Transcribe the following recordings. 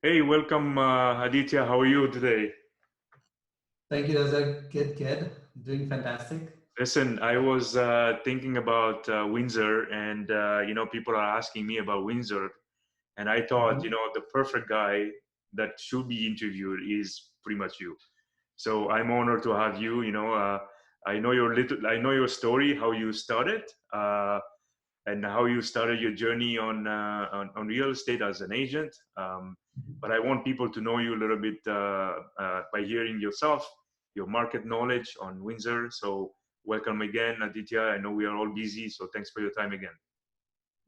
Hey, welcome, Aditya. How are you today? Thank you, Razak. Good, kid. Doing fantastic. Listen, I was thinking about Windsor, and people are asking me about Windsor, and I thought, Mhm. the perfect guy that should be interviewed is pretty much you. So I'm honored to have you. I know your story, how you started, and how you started your journey on real estate as an agent. But I want people to know you a little bit by hearing yourself, your market knowledge on Windsor. So welcome again, Aditya. I know we are all busy, so thanks for your time again.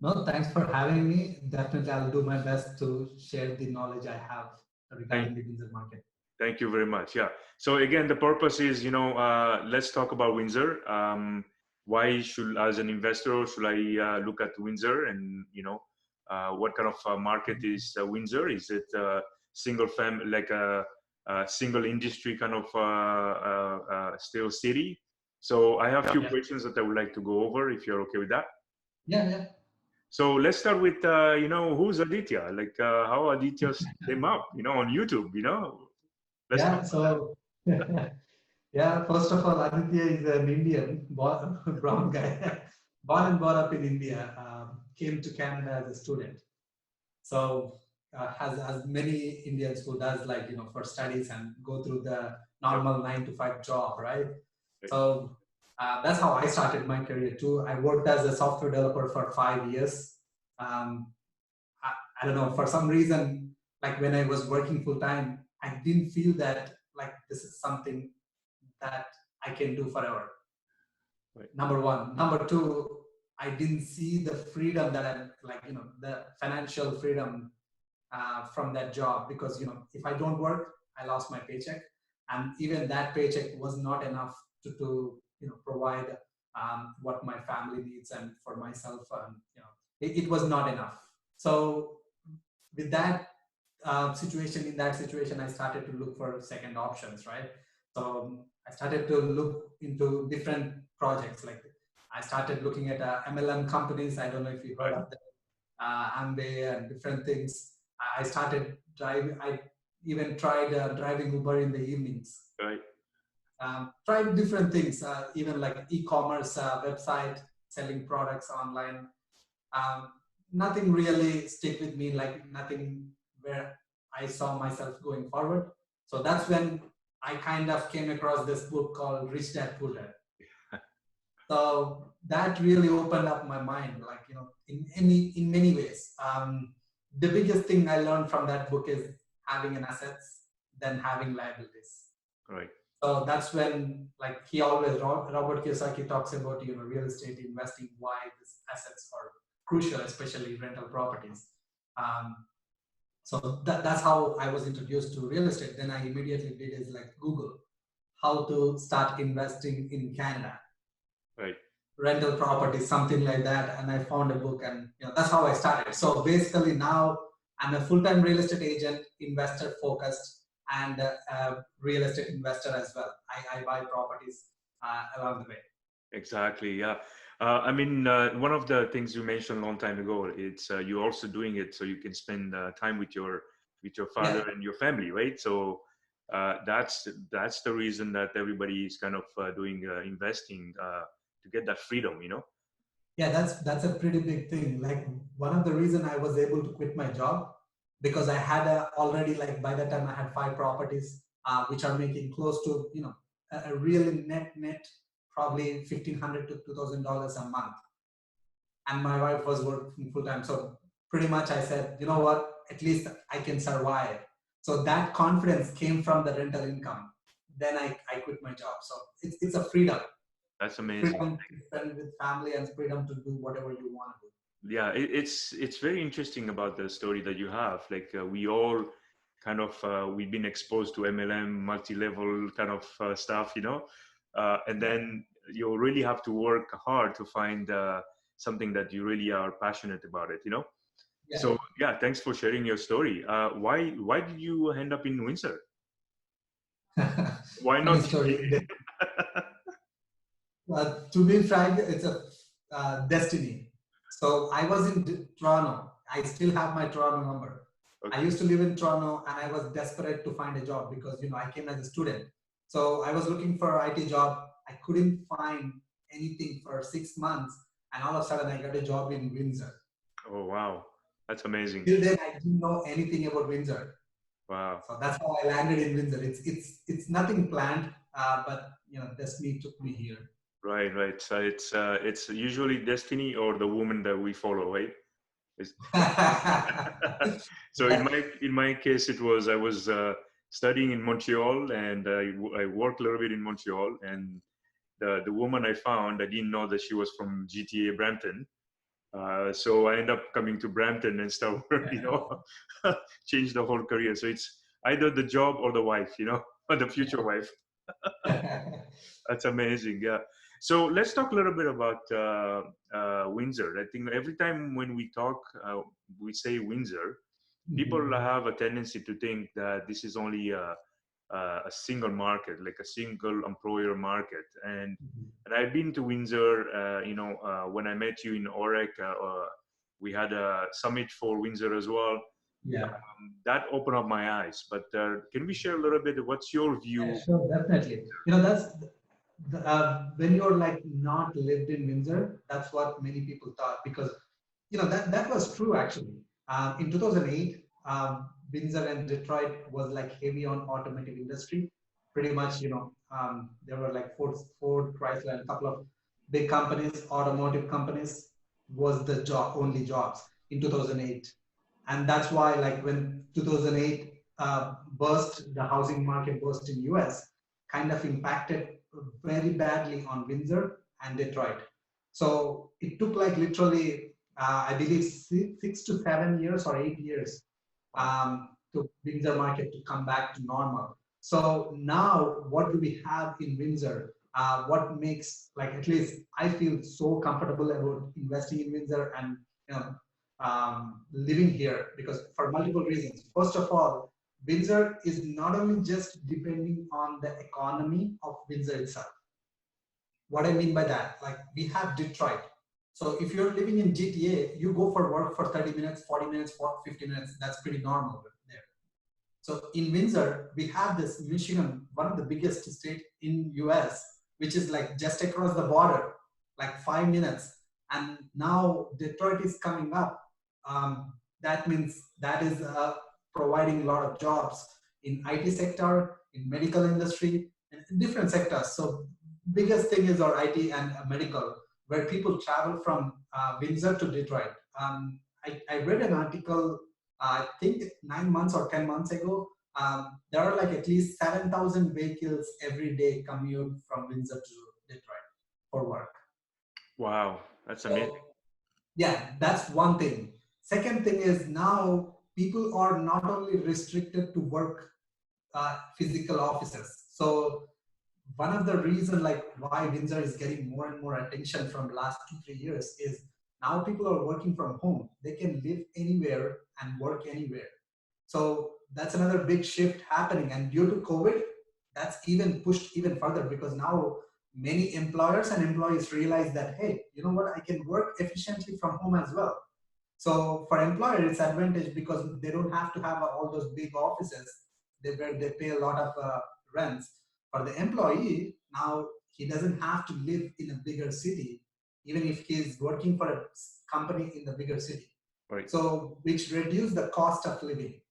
No, thanks for having me. Definitely, I'll do my best to share the knowledge I have Thank, regarding the Windsor market. thank you very much. Yeah. So again, the purpose is, let's talk about Windsor. Why should, as an investor, should I look at Windsor, and what kind of market is Windsor? Is it single family, like a single industry kind of still city? So I have a few Yeah, questions that I would like to go over, if you're okay with that. yeah, yeah. So let's start with, who's Aditya? Like how Aditya came up, on YouTube. Let's talk Yeah, about that. so, yeah, first of all, Aditya is an Indian, brown guy, born and brought up in India, came to Canada as a student. So, as many Indians who does like, for studies and go through the Yep. normal 9 to 5 job, right? Right. So that's how I started my career too. I worked as a software developer for 5 years. Um, I don't know, for some reason, like when I was working full time, I didn't feel that like this is something that I can do forever. Right. Number one. Number two, I didn't see the freedom that I like, the financial freedom from that job because if I don't work, I lost my paycheck, and even that paycheck was not enough to provide what my family needs and for myself, and it was not enough. So with that situation, in that situation, I started to look for second options, right? So I started to look into different projects. Like I started looking at MLM companies. I don't know if you heard Right. of them, Amway and different things. I started driving. I even tried driving Uber in the evenings. Right. Tried different things, even like e-commerce website, selling products online. Um, Nothing really stick with me, like nothing where I saw myself going forward. So that's when I kind of came across this book called Rich Dad Poor Dad. So that really opened up my mind, like in many ways. The biggest thing I learned from that book is having an assets than having liabilities. Right. So that's when, like he always, Robert Kiyosaki talks about real estate investing, why these assets are crucial, especially rental properties. Um, so that's how I was introduced to real estate. Then I immediately did is like Google how to start investing in Canada, Right. rental properties, something like that. And I found a book, and that's how I started. So basically, now I'm a full-time real estate agent, investor focused, and a real estate investor as well. I buy properties along the way. Exactly. Yeah. I mean, one of the things you mentioned a long time ago, it's you're also doing it so you can spend time with your father Yeah, and your family, right? So that's the reason that everybody is kind of doing investing to get that freedom. yeah, that's a pretty big thing. Like one of the reason I was able to quit my job because I had already, like by that time I had 5 properties which are making close to a really net probably $1,500 to $2,000 a month, and my wife was working full time. So pretty much I said, you know what, at least I can survive. So that confidence came from the rental income. Then I quit my job. So it's a freedom, That's amazing. freedom to spend with family and freedom to do whatever you want to do. Yeah, it's very interesting about the story that you have. Like we all kind of we've been exposed to MLM, multi-level kind of stuff, and Yeah, then you really have to work hard to find something that you really are passionate about it. yeah. So yeah, thanks for sharing your story. Why did you end up in Windsor? Why Funny not? story. To be frank, it's a destiny. So I was in Toronto. I still have my Toronto number. I used to live in Toronto and I was desperate to find a job because, I came as a student. So I was looking for an IT job. I couldn't find anything for 6 months. And all of a sudden I got a job in Windsor. Oh, wow. That's amazing. Till then, I didn't know anything about Windsor. Wow. So that's how I landed in Windsor. It's nothing planned, but destiny took me here. Right, right. So it's usually destiny or the woman that we follow, right? So in my case, I was studying in Montreal, and I worked a little bit in Montreal, and the woman I found, I didn't know that she was from GTA Brampton. So I end up coming to Brampton and start, change the whole career. So it's either the job or the wife, or the future wife. That's amazing. Yeah. So let's talk a little bit about Windsor. I think every time when we talk, we say Windsor, people have a tendency to think that this is only a single market, like a single employer market. And I've been to Windsor. When I met you in Orek, we had a summit for Windsor as well. Yeah. That opened up my eyes. But can we share a little bit? What's your view? Yeah, sure, definitely. That's when you're like not lived in Windsor, that's what many people thought because that was true actually. In 2008, Windsor and Detroit was like heavy on automotive industry. Pretty much, there were like Ford, Chrysler, and a couple of big companies, automotive companies, was the only jobs in 2008, and that's why like when 2008 burst, the housing market burst in US, kind of impacted very badly on Windsor and Detroit. So it took like literally, I believe, 6 to 7 years or 8 years to Windsor market to come back to normal. So now, what do we have in Windsor? What makes, like, at least I feel so comfortable about investing in Windsor and living here, because for multiple reasons. First of all, Windsor is not only just depending on the economy of Windsor itself. What I mean by that, like we have Detroit. So if you're living in GTA, you go for work for 30 minutes, 40 minutes, 50 minutes. That's pretty normal there. So in Windsor, we have this Michigan, one of the biggest state in US, which is like just across the border, like 5 minutes. And now Detroit is coming up. That means that is providing a lot of jobs in IT sector, in medical industry, in different sectors. So biggest thing is our IT and medical, where people travel from Windsor to Detroit. I read an article, I think 9 months or 10 months ago. There are like at least 7,000 vehicles every day commute from Windsor to Detroit for work. Wow, that's amazing. So, yeah, that's one thing. Second thing is now people are not only restricted to work physical offices. So one of the reasons like why Windsor is getting more and more attention from last 2-3 years is now people are working from home. They can live anywhere and work anywhere. So that's another big shift happening. And due to COVID, that's even pushed even further, because now many employers and employees realize that, hey, you know what, I can work efficiently from home as well. So for employer, it's advantage because they don't have to have all those big offices where they pay a lot of rents. For the employee, now he doesn't have to live in a bigger city, even if he's working for a company in the bigger city. Right. So which reduce the cost of living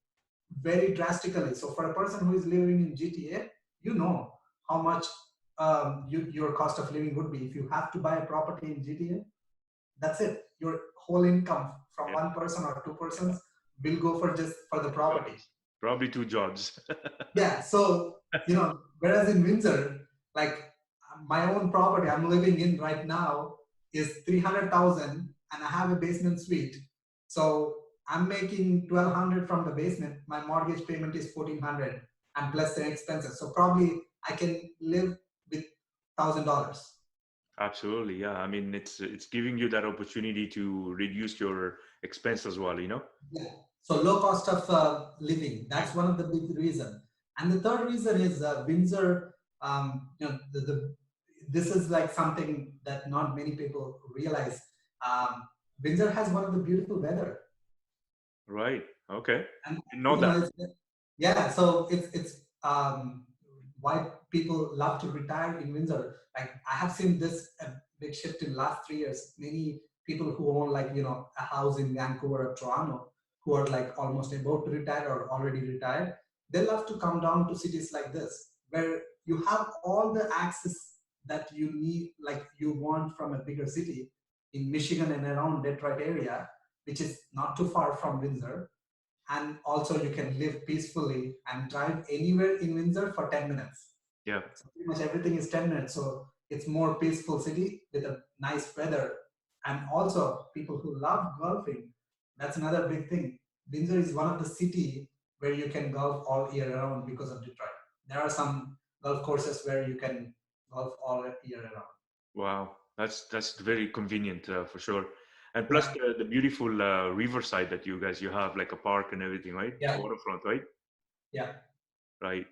very drastically. So for a person who is living in GTA, you know how much your cost of living would be. If you have to buy a property in GTA, that's it. Your whole income from one person or two persons will go for just for the property. Probably two jobs. Yeah. So, whereas in Windsor, like my own property I'm living in right now is 300,000 and I have a basement suite. So I'm making 1,200 from the basement. My mortgage payment is 1,400 and plus the expenses. So probably I can live with $1,000. Absolutely, yeah. I mean, it's giving you that opportunity to reduce your expense as well. Yeah. So low cost of living. That's one of the big reason. And the third reason is Windsor. This is like something that not many people realize. Windsor has one of the beautiful weather. Right. Okay. And Didn't know that. yeah, so it's why people love to retire in Windsor. Like I have seen this big shift in last 3 years. Many people who own like a house in Vancouver or Toronto, who are like almost about to retire or already retired, they love to come down to cities like this, where you have all the access that you need, like you want from a bigger city in Michigan and around Detroit area, which is not too far from Windsor, and also you can live peacefully and drive anywhere in Windsor for 10 minutes. Yeah. So pretty much everything is 10 minutes. So it's more peaceful city with a nice weather. And also people who love golfing, that's another big thing. Windsor is one of the city where you can golf all year round because of Detroit. There are some golf courses where you can golf all year round. Wow. That's very convenient for sure. And plus Yeah, the beautiful riverside that you have, like a park and everything, right? yeah, Waterfront, right? yeah. Right.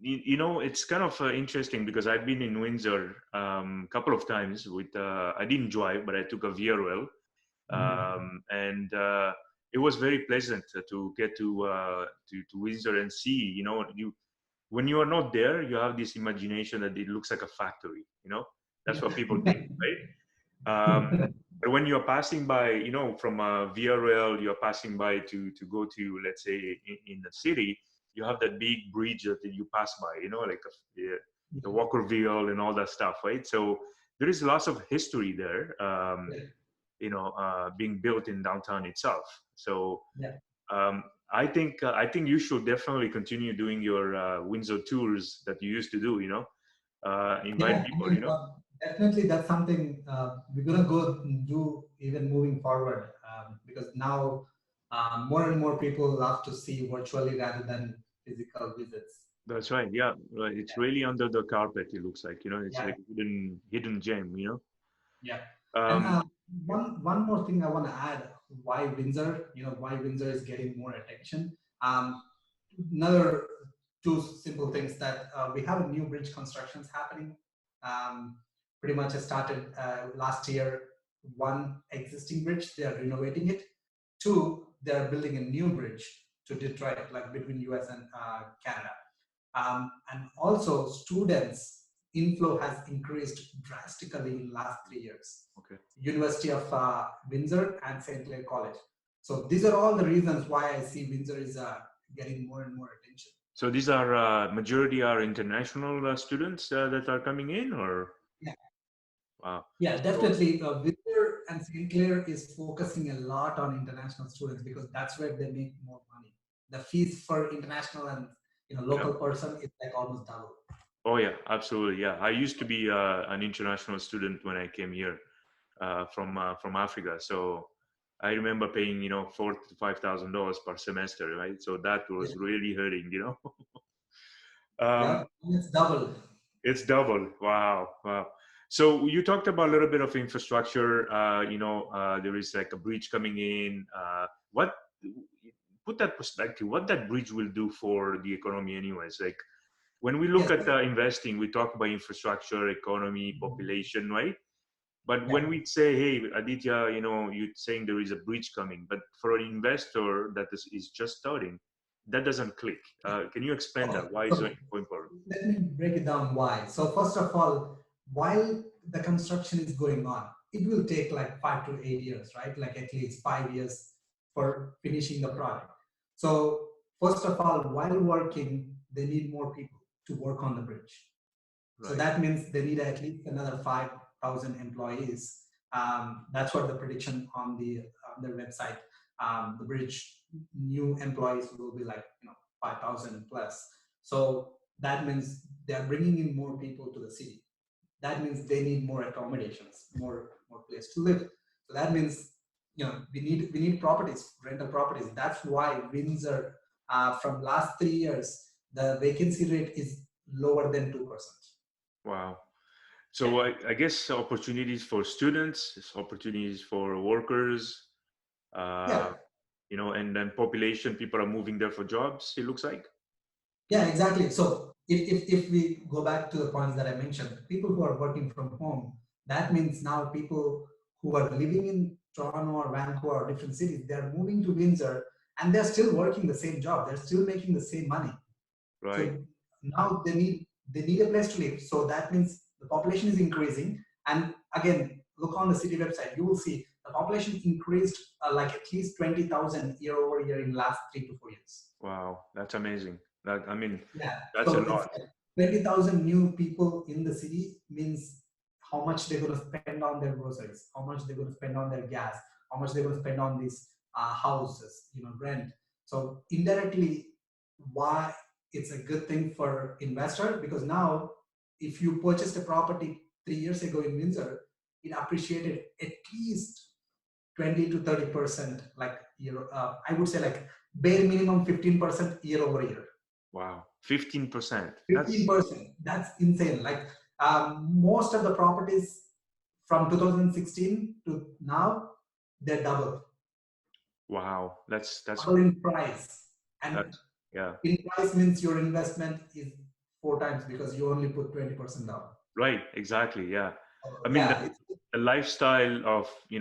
It's kind of interesting because I've been in Windsor a couple of times with, I didn't drive, but I took a VRL. Mhm. And it was very pleasant to get to Windsor and see, when you are not there, you have this imagination that it looks like a factory, that's what people think, right? But when you're passing by, from a VRL, you're passing by to go to, let's say, in the city, you have that big bridge that you pass by, like the Walkerville and all that stuff, right? So there is lots of history there, Yeah, being built in downtown itself. So yeah. um, I think you should definitely continue doing your Windsor tours that you used to do. Invite Yeah, I people. mean, definitely that's something we're gonna go and do even moving forward, because now more and more people love to see virtually rather than physical visits. That's right. Yeah, right. It's really under the carpet. It looks like it's Yeah, like hidden gem. yeah. And Um, yeah. one more thing I want to add: why Windsor? Why Windsor is getting more attention. Um, Another two simple things that we have a new bridge constructions happening. Pretty much it started last year. One existing bridge, they are renovating it. Two, they are building a new bridge to Detroit, like between US and Canada. And also students inflow has increased drastically in last 3 years. Okay. University of Windsor and St. Clair College. So these are all the reasons why I see Windsor is getting more and more attention. So these are majority are international students that are coming in, or Yeah, wow. yeah, So definitely. Windsor and St. Clair is focusing a lot on international students because that's where they make more money. The fees for international and yeah. local person is like almost double. Oh yeah, absolutely. Yeah, I used to be an international student when I came here from Africa. So I remember paying $4,000 to $5,000 per semester, right? So that Yeah, was really hurting. yeah, um, it's double. it's double. Wow, wow. So you talked about a little bit of infrastructure. There is like a bridge coming in. What put that perspective? What that bridge will do for the economy, anyways? Like when we look Yes. at investing, we talk about infrastructure, economy, population, right? But Yeah. when we say, hey, Aditya, you're saying there is a bridge coming, but for an investor that is just starting, that doesn't click. Can you explain Okay. that? Why is it So so important? let me break it down why. So first of all, while the construction is going on, it will take like 5 to 8 years, right? Like at least 5 years for finishing the project. So first of all, while working, they need more people to work on the bridge. So Right. that means they need at least another 5,000 employees. That's what the prediction on their website. The bridge new employees will be like 5,000 plus. So that means they are bringing in more people to the city. That means they need more accommodations, more place to live. So that means we need properties, rental properties. That's why Windsor, from last 3 years, the vacancy rate is lower than 2%. Wow. Yeah, So I guess opportunities for students, opportunities for workers, yeah, uh, and then population, people are moving there for jobs, it looks like. yeah, exactly. So if we go back to the points that I mentioned, people who are working from home, that means now people who are living in Toronto or Vancouver or different cities, they are moving to Windsor and they're still working the same job. They're still making the same money. Right. So now they need a place to live. So that means the population is increasing. And again, look on the city website, you will see the population increased like at least 20,000 year over year in last 3 to 4 years. Wow, that's amazing. That, I mean, Yeah. that's a So it's lot. like 20,000 new people in the city means how much they're going to spend on their groceries, how much they're going to spend on their gas, how much they're going to spend on these houses, rent. So indirectly, why it's a good thing for investor, because now if you purchased a property 3 years ago in Windsor, it appreciated at least 20 to 30%, like I would say like bare minimum 15% year over year. Wow, 15%. That's 15%. That's insane. Like most of the properties from 2016 to now, they're wow. double in price. And That's yeah. in price means your investment is 4 times because you only put 20% down. Right. Exactly. Yeah. I mean, Yeah, the lifestyle of we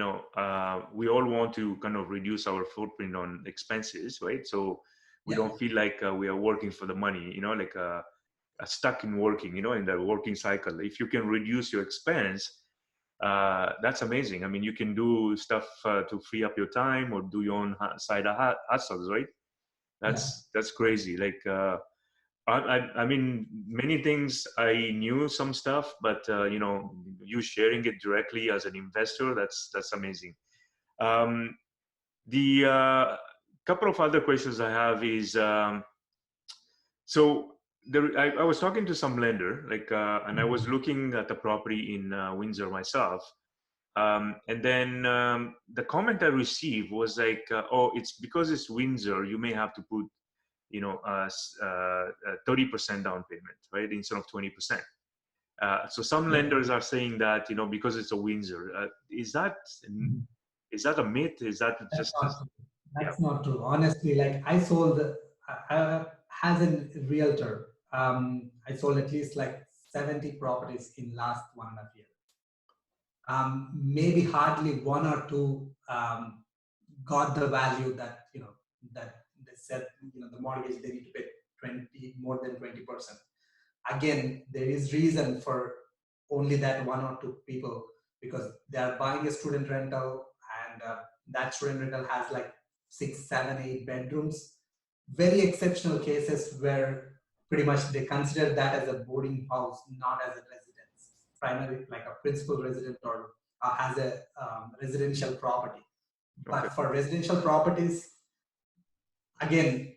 all want to kind of reduce our footprint on expenses, right? So we yeah, don't feel like we are working for the money, like stuck in working, in the working cycle. If you can reduce your expense, that's amazing. I mean, you can do stuff to free up your time or do your own side hustles, right? yeah, That's crazy. Like, I mean, many things I knew some stuff, but you sharing it directly as an investor, that's amazing. Um, the couple of other questions I have is so I was talking to some lender, like, and I was looking at the property in Windsor myself. And then the comment I received was like, "Oh, it's because it's Windsor. You may have to put, 30% down payment, right, instead of 20%." So some yeah. lenders are saying that, because it's a Windsor. Mhm. Is that a myth? Is that That's just not true. yeah, That's not true. Honestly, like I sold, as a realtor, I sold at least like 70 properties in last 1.5 years. Maybe hardly one or two got the value that that they said, the mortgage they need to pay 20 more than 20%. Again, there is reason for only that one or two people, because they are buying a student rental, and that student rental has like 6, 7, 8 bedrooms. Very exceptional cases where pretty much they consider that as a boarding house, not as a residence, primary like a principal resident, or as a residential property. okay, But for residential properties, again,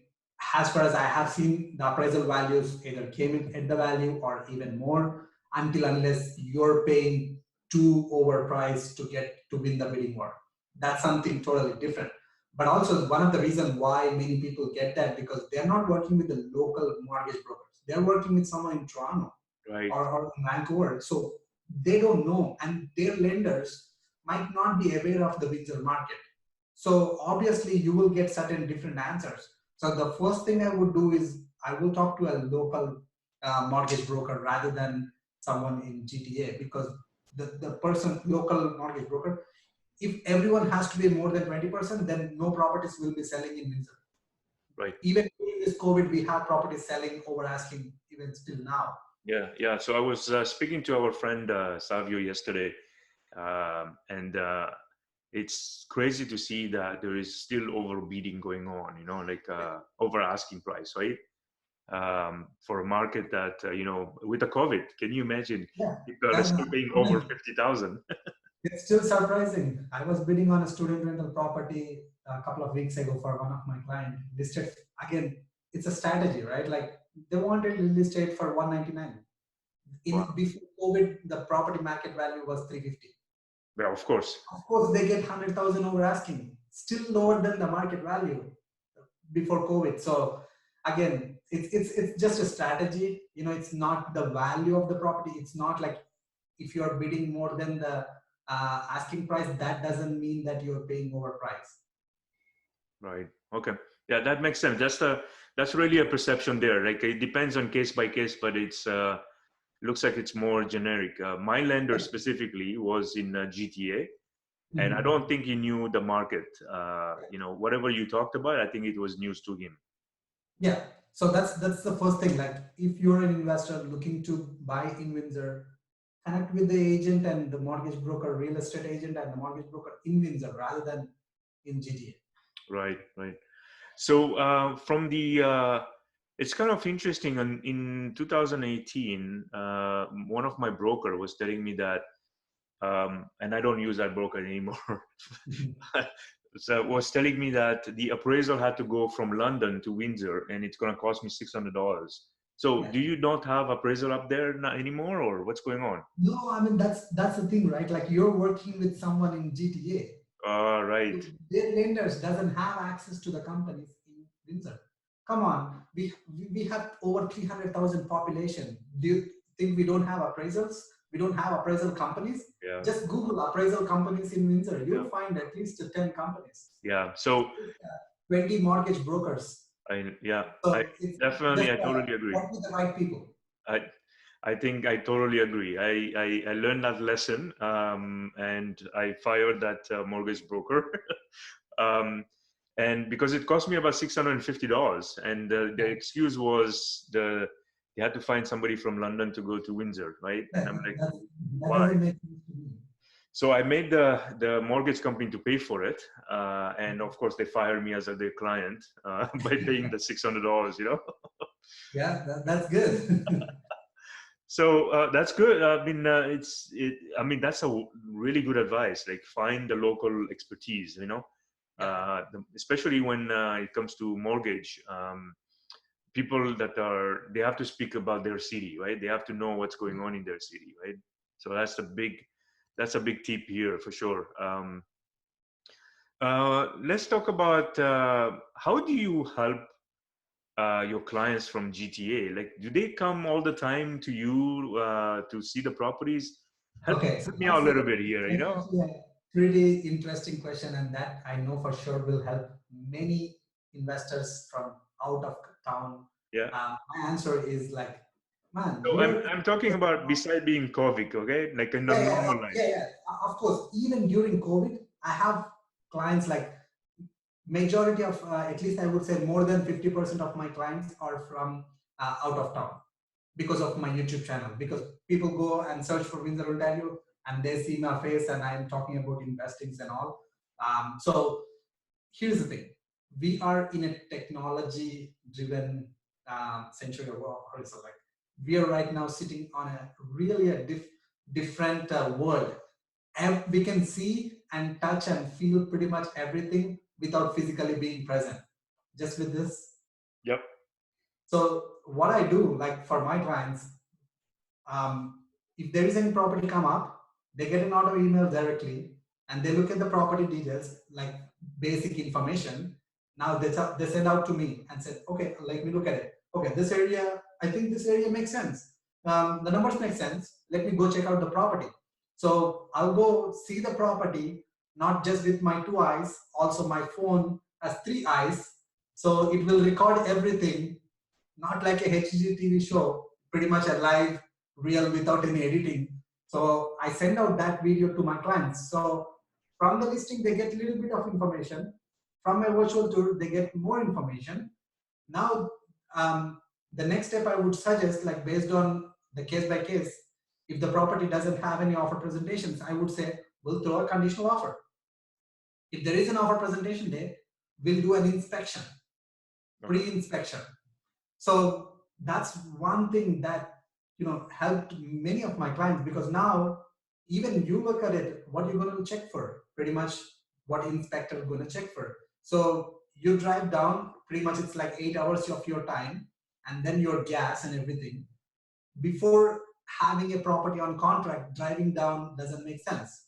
as far as I have seen, the appraisal values either came in at the value or even more, until unless you're paying too overpriced to get to win the bidding war. That's something totally different. But also one of the reasons why many people get that, because they're not working with the local mortgage brokers. They're working with someone in Toronto right, or Vancouver. So they don't know, and their lenders might not be aware of the Windsor market. So obviously you will get certain different answers. So the first thing I would do is I will talk to a local mortgage broker rather than someone in GTA, because the person, local mortgage broker, if everyone has to be more than 20%, then no properties will be selling in Windsor. right. Even during this COVID, we have properties selling over asking even still now. Yeah, yeah. So I was speaking to our friend Savio yesterday, and it's crazy to see that there is still overbidding going on. Like over asking price, right? For a market that with the COVID, can you imagine Yeah, people are that, still paying over 50,000? it's still surprising. I was bidding on a student rental property a couple of weeks ago for one of my clients. Listed again, it's a strategy, right? Like they wanted to list it for 199. Wow. In before COVID, the property market value was 350. Yeah, of course. Of course, they get 100,000 over asking, still lower than the market value before COVID. So again, it's just a strategy. It's not the value of the property. It's not like if you're bidding more than the asking price, that doesn't mean that you're paying overpriced. Right. Okay. Yeah, that makes sense. That's really a perception there. Like it depends on case by case, but it's looks like it's more generic. My lender specifically was in GTA, and I Mhm. don't think he knew the market. Whatever you talked about, I think it was news to him. Yeah. So that's the first thing. Like if you're an investor looking to buy in Windsor, connect with the agent and the mortgage broker, real estate agent and the mortgage broker in Windsor rather than in GTA. Right, right. So from the it's kind of interesting. In 2018, one of my broker was telling me that, and I don't use that broker anymore. So was telling me that the appraisal had to go from London to Windsor, and it's going to cost me $600. So Yeah. do you not have appraisal up there anymore, or what's going on? No, I mean that's the thing, right? Like you're working with someone in GTA. Right. Their lenders doesn't have access to the companies in Windsor. Come on, we have over 300,000 population. Do you think we don't have appraisals? We don't have appraisal companies? Yeah. Just Google appraisal companies in Windsor. Yeah. You'll find at least 10 companies. Yeah. So 20 mortgage brokers. I So it's definitely, just I totally agree. work with the right people. I I think I totally agree. I learned that lesson, and I fired that mortgage broker. um, and because it cost me about $650, and the excuse was they had to find somebody from London to go to Windsor, right? And That, I'm like, that, that why? doesn't make sense to me. So I made the mortgage company to pay for it, and of course they fired me as their client by paying the $600. Yeah, that's good. So that's good. I mean, I mean, that's really good advice. Like, find the local expertise. Yeah. Especially when it comes to mortgage. People they have to speak about their city, right? They have to know what's going on in their city, right? So that's a big tip here for sure. Let's talk about how do you help your clients from GTA? Like, do they come all the time to you to see the properties? Help, Okay, so help me out a little bit here, that's actually a pretty interesting question, and that I know for sure will help many investors from out of town. Yeah. My answer is like, man, So I'm you're I'm talking about beside being COVID, okay? Like in the yeah, normal life. yeah. Of course, even during COVID, I have clients like majority of at least I would say more than 50% of my clients are from out of town because of my YouTube channel. Because people go and search for Windsor, Ontario, and they see my face, and I'm talking about investings and all. So here's the thing: we are in a technology-driven century of horizon. Like we are right now sitting on a really a different world. And we can see and touch and feel pretty much everything without physically being present. Just with this. Yep. So what I do, like for my clients, if there is any property come up, they get an auto email directly and they look at the property details, like basic information. Now they send out to me and said, okay, let me look at it. Okay, this area, I think this area makes sense. The numbers make sense. Let me go check out the property. So I'll go see the property, not just with my two eyes, also my phone has three eyes. So it will record everything, not like a HGTV show, pretty much a live, real without any editing. So I send out that video to my clients. So from the listing, they get a little bit of information. From my virtual tour, they get more information. Now, the next step I would suggest, like based on the case by case, if the property doesn't have any offer presentations, I would say we'll throw a conditional offer. If there is an offer presentation there, we'll do an inspection, pre-inspection. So that's one thing that helped many of my clients, because now even you look at it, what you're going to check for, pretty much what inspector is going to check for. So you drive down, pretty much it's like 8 hours of your time, and then your gas and everything. Before having a property on contract, driving down doesn't make sense.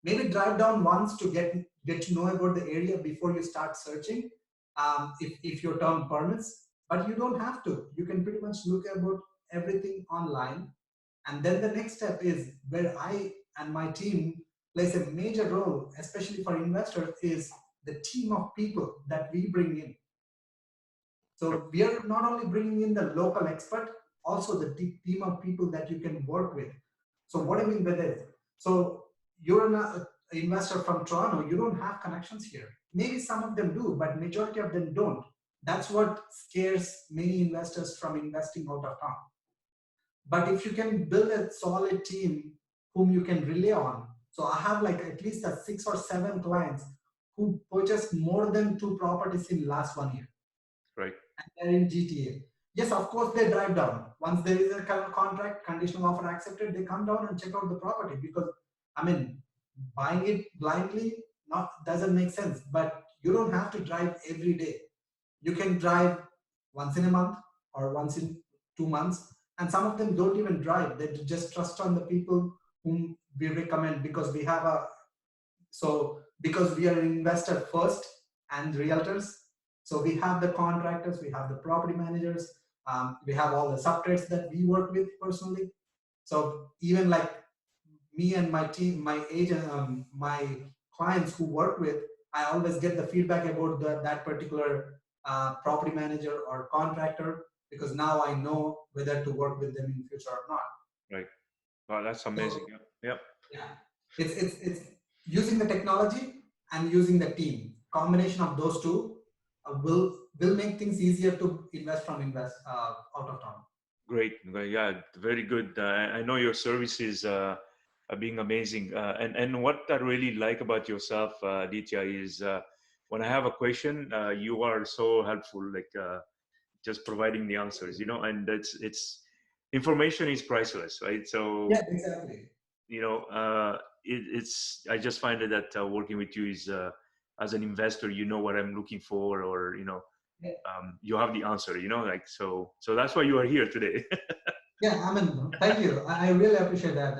Maybe drive down once to get to know about the area before you start searching, if your term permits. But you don't have to. You can pretty much look about everything online. And then the next step is where I and my team plays a major role, especially for investors, is the team of people that we bring in. So we are not only bringing in the local expert, also the team of people that you can work with. So what I mean by this, so you're investor from Toronto, you don't have connections here. Maybe some of them do, but majority of them don't. That's what scares many investors from investing out of town. But if you can build a solid team whom you can rely on, so I have like at least a 6 or 7 clients who purchased more than 2 properties in last 1 year. Right. And they're in GTA. Yes, of course they drive down. Once there is a contract, conditional offer accepted, they come down and check out the property because I mean buying it blindly not doesn't make sense. But you don't have to drive every day. You can drive once in a month or once in 2 months. And some of them don't even drive. They just trust on the people whom we recommend because we have a because we are an investor first and realtors. So we have the contractors, we have the property managers, we have all the subtrades that we work with personally. So even like me and my team, my agent, my clients who work with, I always get the feedback about that particular property manager or contractor because now I know whether to work with them in future or not. Right. Wow, that's amazing. So Yep. Yep. yeah, it's using the technology and using the team. Combination of those two will make things easier to invest out of town. Great. Yeah, very good. I know your services are being amazing. And what I really like about yourself, Aditya, is when I have a question, you are so helpful, like just providing the answers, and it's information is priceless, right? So, Yeah, exactly. it's I just find it that working with you is as an investor, you know what I'm looking for, or Yeah. you have the answer, like so that's why you are here today. Yeah, I mean, thank you. I really appreciate that.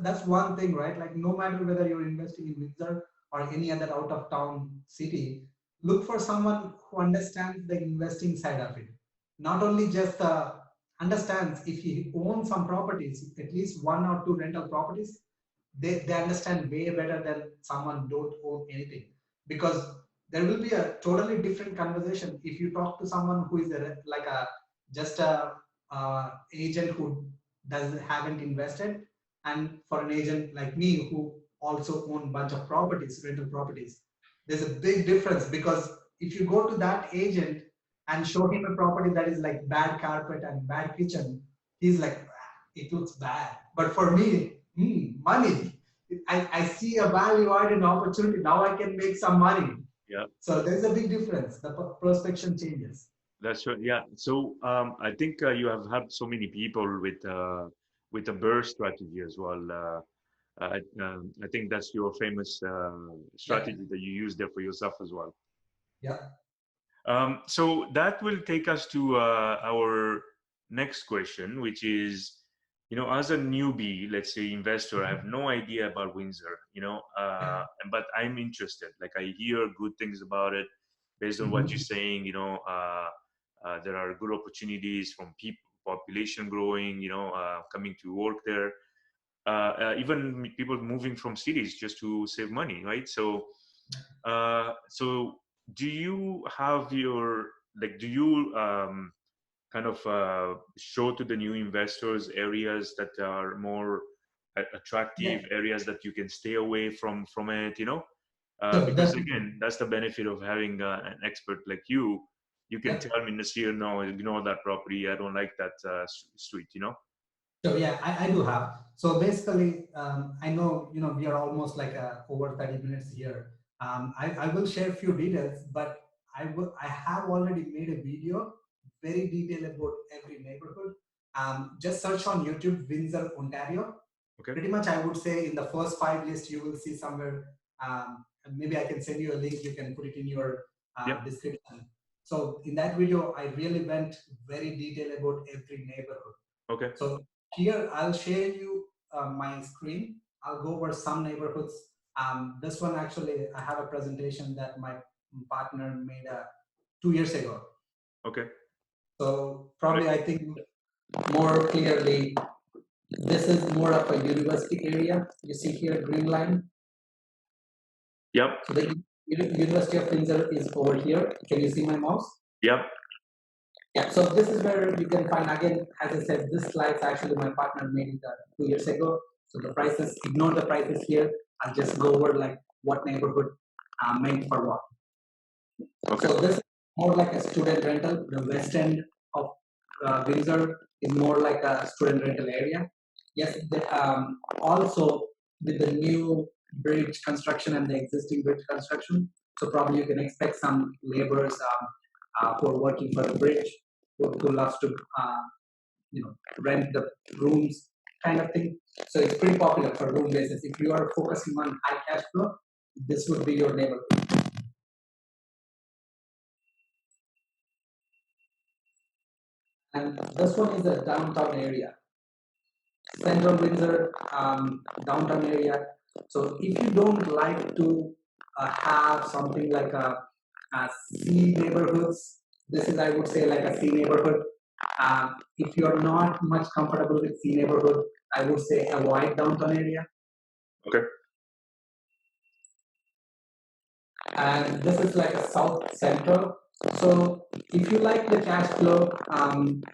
That's one thing, right? Like, no matter whether you're investing in Windsor or any other out of town city, look for someone who understands the investing side of it. Not only just understands if he owns some properties, at least 1 or 2 rental properties, they understand way better than someone don't own anything because there will be a totally different conversation if you talk to someone who is like a just a agent who doesn't haven't invested, and for an agent like me who also own bunch of properties, rental properties, there's a big difference because if you go to that agent and show him a property that is like bad carpet and bad kitchen, he's like, "Ah, it looks bad." But for me, money. I see a value added opportunity. Now I can make some money. Yeah, So there's a big difference. The prospection changes. that's right. Yeah. So I think you have helped so many people with a burst strategy as well. I think that's your famous Yeah, strategy that you use there for yourself as well. yeah. So that will take us to our next question, which is, as a newbie, let's say investor, I have no idea about Windsor, but I'm interested. Like I hear good things about it based on what you're Mhm. saying. There are good opportunities from people, population growing, coming to work there. Even people moving from cities just to save money, right? So do you have do you kind of show to the new investors areas that are more Yeah. attractive, areas that you can stay away from it, So because definitely. again, that's the benefit of having an expert like you. You can Yeah. tell me, Nasir, no, ignore that property. I don't like that street, So yeah, I do have. So basically, I know we are almost like over 30 minutes here. I will share a few details, but I have already made a video very detailed about every neighborhood. Just search on YouTube Windsor, Ontario. Okay. Pretty much, I would say in the first 5 lists you will see somewhere. And maybe I can send you a link. You can put it in your Yep. description. So in that video, I really went very detailed about every neighborhood. Okay. So here I'll share you my screen. I'll go over some neighborhoods. This one actually, I have a presentation that my partner made 2 years ago. Okay. So Right. probably I think more clearly, this is more of a university area. You see here, green line. Yep. So the University of Windsor is over here. Can you see my mouse? Yep. Yeah, so this is where you can find, again, as I said, this slides actually my partner made it 2 years ago. So the prices, ignore the prices here. I'll just go over like what neighborhood meant for what. Okay. So this is more like a student rental. The west end of Windsor is more like a student rental area. Yes, also with the new bridge construction and the existing bridge construction, so probably you can expect some laborers who are working for the bridge, who loves to rent the rooms kind of thing. So it's pretty popular for room basis. If you are focusing on high cash flow, this would be your neighborhood. And this one is a downtown area, Central Windsor, downtown area. So if you don't like to have something like a C neighborhoods, this is, I would say, like a C neighborhood. If you're not much comfortable with C neighborhood, I would say avoid downtown area. Okay. And this is like a south central. So if you like the cash flow,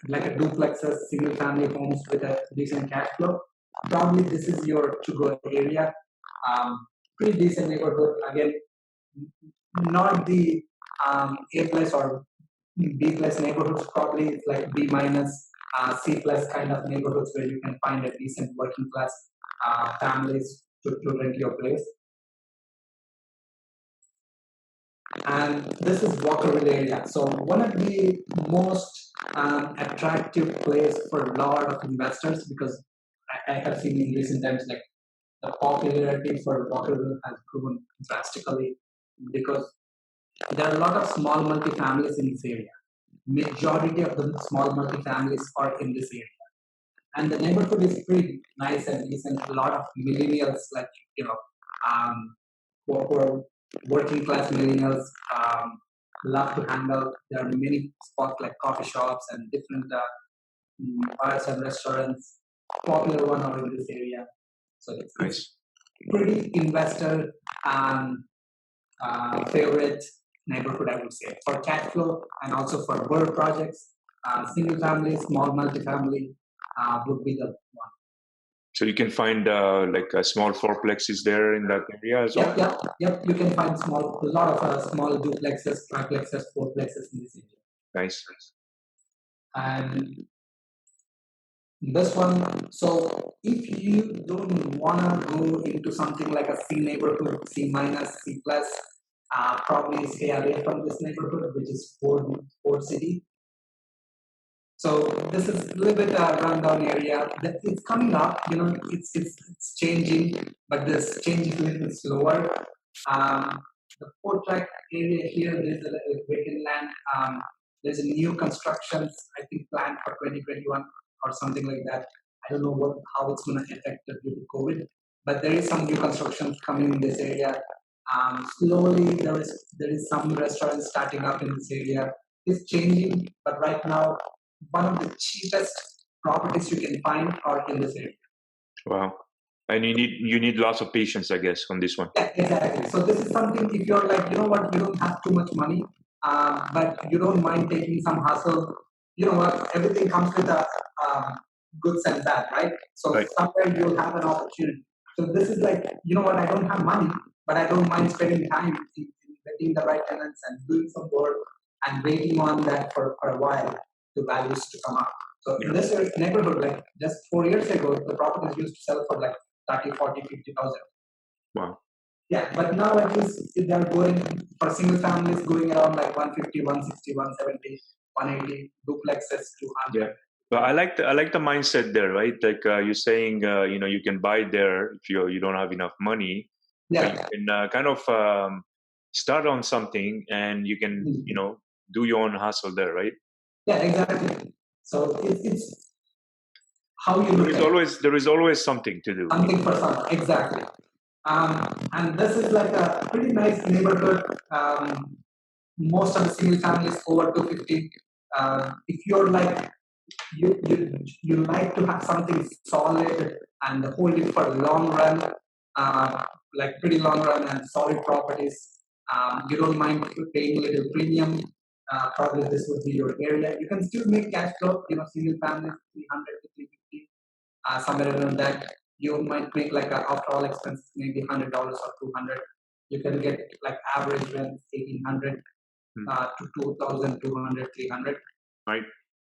like a duplexes, single family homes with a decent cash flow, probably this is your to-go area. Pretty decent neighborhood. Again, not the A plus or B plus neighborhoods. Probably it's like B minus, C plus kind of neighborhoods where you can find a decent working class families to rent your place. And this is Walkerville area. So one of the most attractive place for a lot of investors, because I have seen in recent times like the popularity for Walkerville has grown drastically because there are a lot of small multifamilies in this area. Majority of the small multifamilies are in this area. And the neighborhood is pretty nice and decent. A lot of millennials, like, who are working class millennials, love to hang out. There are many spots like coffee shops and different bars and restaurants. Popular one are in this area. So it's pretty investor favorite neighborhood, I would say, for cash flow and also for work projects. Single family, small multifamily would be the one. So you can find like a small fourplexes there in that area as well? Yep. You can find a lot of small duplexes, triplexes, fourplexes in this area. Nice. And this one, so if you don't want to go into something like a C neighborhood, C minus, C plus, probably stay away from this neighborhood, which is Ford City. So this is a little bit rundown area. It's coming up, it's changing, but this change is a little bit slower. The Fort Track area here, there's a vacant land. There's a new constructions, I think, planned for 2021 or something like that. I don't know how it's going to affect it due to COVID, but there is some new constructions coming in this area. Slowly, there is some restaurants starting up in this area. It's changing, but right now, one of the cheapest properties you can find are in this area. Wow. And you need lots of patience, I guess, on this one. Yeah, exactly. So this is something, if you're like, you know what, you don't have too much money, but you don't mind taking some hustle, you know what, everything comes with a goods and bad, right? So somewhere you'll have an opportunity. So this is like, you know what, I don't have money, but I don't mind spending time in getting the right tenants and doing some work and waiting on that for a while to values to come up. So in this neighborhood, like just 4 years ago, the properties used to sell for like 30, 40, 50,000. Wow. Yeah, but now at least they're going for single families going around like 150, 160, 170, 180, duplexes 200. Yeah. But I like the mindset there, right? Like you're saying, you can buy there if you don't have enough money. Yeah. But you can kind of start on something, and you can do your own hustle there, right? Yeah, exactly. So it's how you look at there is always something to do. Something for something, exactly. And this is like a pretty nice neighborhood. Most of the single families over 250. If you're like you like to have something solid and hold it for long run, like pretty long run and solid properties. You don't mind paying a little premium. Probably this would be your area. You can still make cash flow. Single families 300 to 350, somewhere around that. you might make like after all expenses maybe $100 or 200. You can get like average rent 1,800 to 2,200, 300. Right.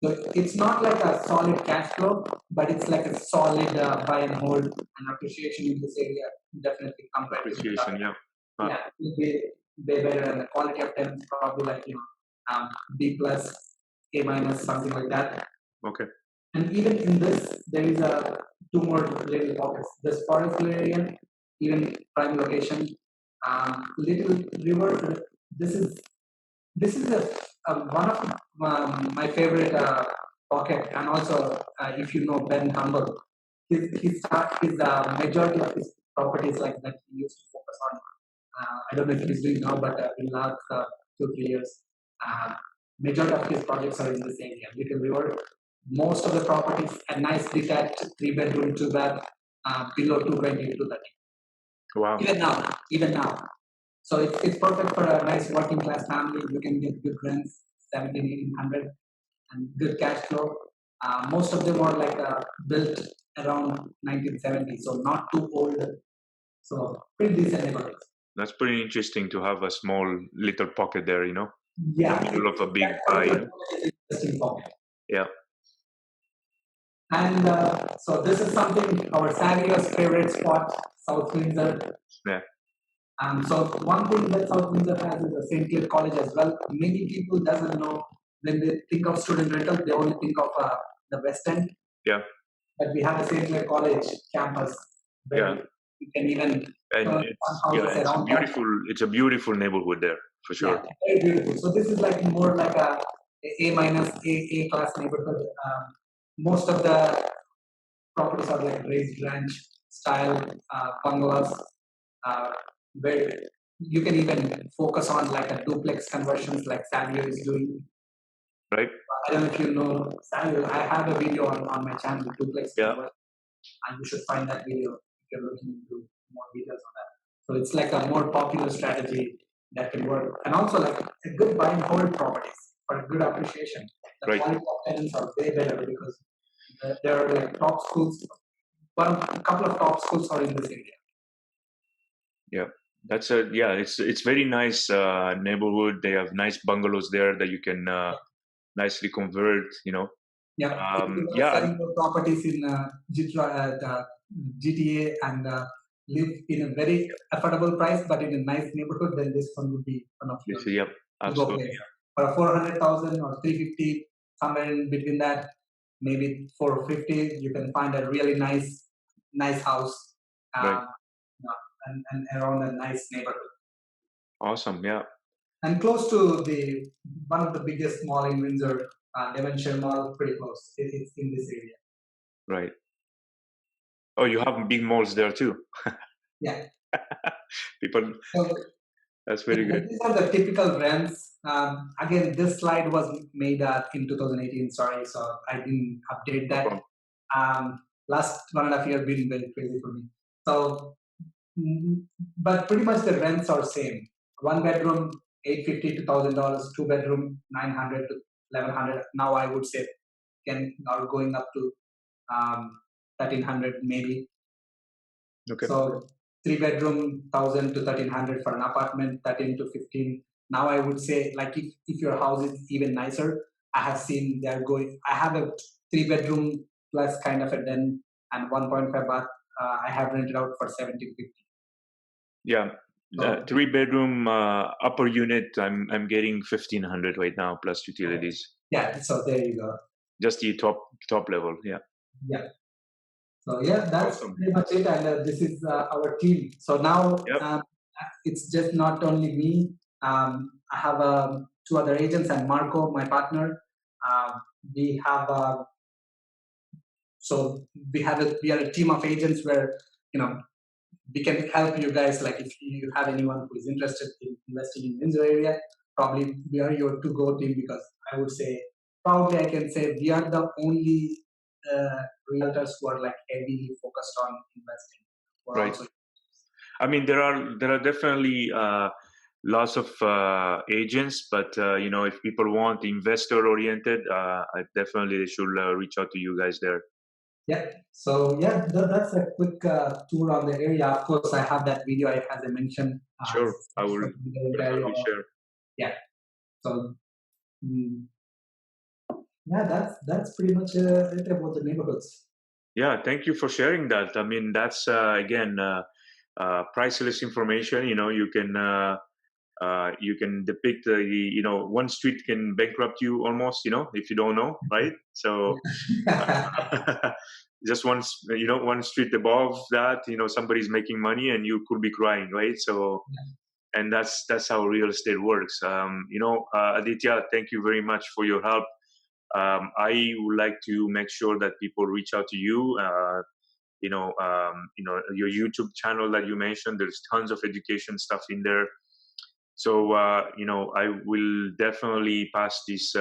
So it's not like a solid cash flow, but it's like a solid buy and hold and appreciation in this area. Definitely compared to the Appreciation. Yeah. yeah, it'll be way better, and the quality of tenants probably like B plus, A minus, something like that. Okay. And even in this, there is a two more little pockets. This forest area, even prime location, little river. This is one of my favorite pocket, and also if you know Ben Humble, his majority of his properties like that he used to focus on. I don't know if he's doing now, but in last 2 3 years, uh, majority of his projects are in this area, Little River. Most of the properties a nice detached 3 bedroom, 2 bath, below 220 to 30. Wow. Even now. So it's perfect for a nice working class family. You can get good rents, 17, 1800, and good cash flow. Most of them are like built around 1970, so not too old. So pretty decent neighborhoods. That's pretty interesting to have a small little pocket there, in Yeah, the middle of a big that pie. particular pocket is interesting pocket. Yeah. And so this is something our Savio's favorite spot, South Windsor. Yeah. So one thing that South Windsor has is a St. Clair College as well. Many people doesn't know when they think of student rental, they only think of the West End. Yeah. But we have a St. Clair College campus where you can even And it's a beautiful neighborhood there for sure. Yeah, very beautiful. So this is like more like A minus, A class neighborhood. Most of the properties are like raised ranch style bungalows, where you can even focus on like a duplex conversions like Savio is doing. Right. I don't know if you know Savio. I have a video on my channel, duplex conversion, and you should find that video if you're looking into more details on that. So it's like a more popular strategy that can work, and also like a good buy and hold properties for good appreciation. The quality of tenants are way better because there are like top schools. A couple of top schools are in this area. Yeah, it's very nice neighborhood. They have nice bungalows there that you can nicely convert. Yeah, selling the properties in GTA and live in a very affordable price, but in a nice neighborhood, then this one would be one of your Yep, absolutely. For a 400,000 or 350, somewhere in between that, maybe 450, you can find a really nice house, and around a nice neighborhood. Awesome, yeah. And close to the one of the biggest mall in Windsor, Devonshire Mall, pretty close. It's in this area. Right. Oh, you have big malls there too. Yeah. People. So, that's very good. These are the typical rents. Again, this slide was made in 2018. Sorry, so I didn't update that. Last 1.5 years been very crazy for me. So, but pretty much the rents are same. 1 bedroom, $850 to $1,000. 2 bedroom, $900 to $1,100. Now I would say are going up to $1,300 maybe. Okay. So 3 bedroom, 1,000 to 1,300 for an apartment, 13 to 15. Now I would say, like if your house is even nicer, I have seen they're going. I have a 3 bedroom plus kind of a den and 1.5 bath. I have rented out for 1750. Yeah, 3 bedroom upper unit. I'm getting 1,500 right now plus utilities. Yeah, so there you go. Just the top level. Yeah. Yeah. So yeah, that's pretty much it. And this is our team. So now it's just not only me. I have 2 other agents and Marco, my partner. We have we are a team of agents where we can help you guys. Like if you have anyone who is interested in investing in Windsor area, probably we are your to-go team, because I would say probably I can say we are the only realtors who are like heavily focused on investing. Right. I mean, there are definitely lots of agents, but if people want investor oriented, definitely they should reach out to you guys there. Yeah. So yeah, that's a quick tour on the area. Of course, I have that video as I mentioned. Sure, I will definitely share. Yeah. So yeah, that's pretty much it about the neighborhoods. Yeah, thank you for sharing that. I mean, that's again priceless information. You can depict one street can bankrupt you almost, if you don't know, right? So Yeah. just one street above that, somebody's making money and you could be crying, right? So and that's how real estate works. Aditya, thank you very much for your help. I would like to make sure that people reach out to you. Your YouTube channel that you mentioned, there's tons of education stuff in there. So I will definitely pass this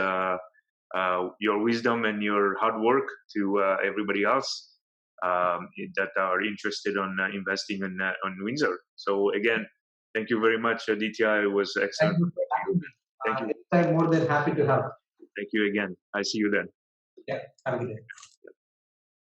your wisdom and your hard work to everybody else that are interested on investing on Windsor. So again, thank you very much, Aditya. It was Thank excellent you for talking to you. having me. Thank you. Anytime, more than happy to help. Thank you again. I see you then. Yeah. Have a good day.